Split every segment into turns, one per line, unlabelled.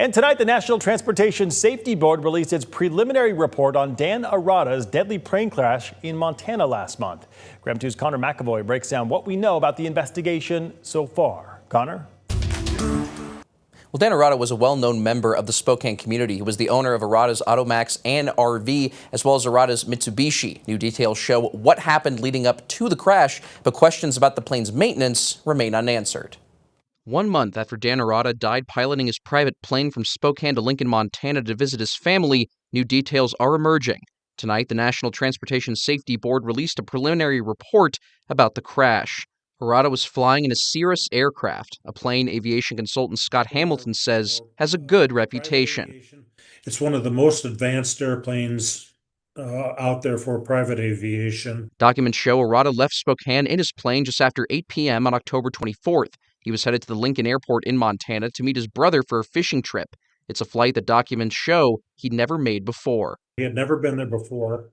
And tonight, the National Transportation Safety Board released its preliminary report on Dan Arrotta's deadly plane crash in Montana last month. KREM 2's Connor McAvoy breaks down what we know about the investigation so far. Connor?
Well, Dan Arrotta was a well-known member of the Spokane community. He was the owner of Arrotta's Automax and RV, as well as Arrotta's Mitsubishi. New details show what happened leading up to the crash, but questions about the plane's maintenance remain unanswered. 1 month after Dan Arrotta died piloting his private plane from Spokane to Lincoln, Montana to visit his family, new details are emerging. Tonight, the National Transportation Safety Board released a preliminary report about the crash. Arrotta was flying in a Cirrus aircraft, a plane aviation consultant Scott Hamilton says has a good reputation.
It's one of the most advanced airplanes out there for private aviation.
Documents show Arrotta left Spokane in his plane just after 8 p.m. on October 24th. He was headed to the Lincoln Airport in Montana to meet his brother for a fishing trip. It's a flight that documents show he'd never made before.
He had never been there before.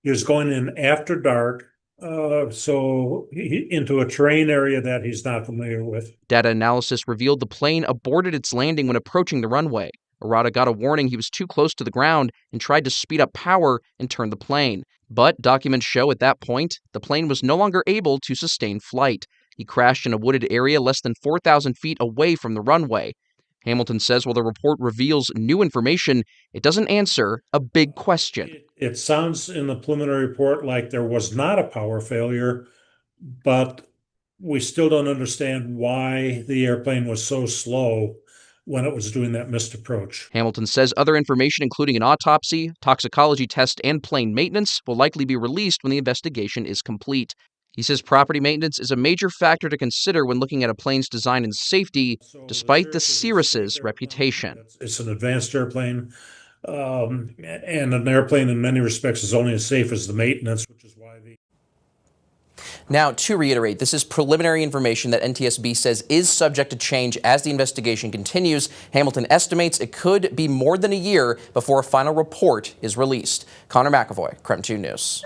He was going in after dark, into a terrain area that he's not familiar with.
Data analysis revealed the plane aborted its landing when approaching the runway. Arrotta got a warning he was too close to the ground and tried to speed up power and turn the plane. But documents show at that point, the plane was no longer able to sustain flight. He crashed in a wooded area less than 4,000 feet away from the runway. Hamilton says while the report reveals new information, it doesn't answer a big question.
It sounds in the preliminary report like there was not a power failure, but we still don't understand why the airplane was so slow when it was doing that missed approach.
Hamilton says other information, including an autopsy, toxicology test, and plane maintenance, will likely be released when the investigation is complete. He says property maintenance is a major factor to consider when looking at a plane's design and safety, despite the Cirrus's reputation.
It's an advanced airplane, and an airplane in many respects is only as safe as the maintenance, which is why the...
Now, to reiterate, this is preliminary information that NTSB says is subject to change as the investigation continues. Hamilton estimates it could be more than a year before a final report is released. Connor McAvoy, KREM 2 News.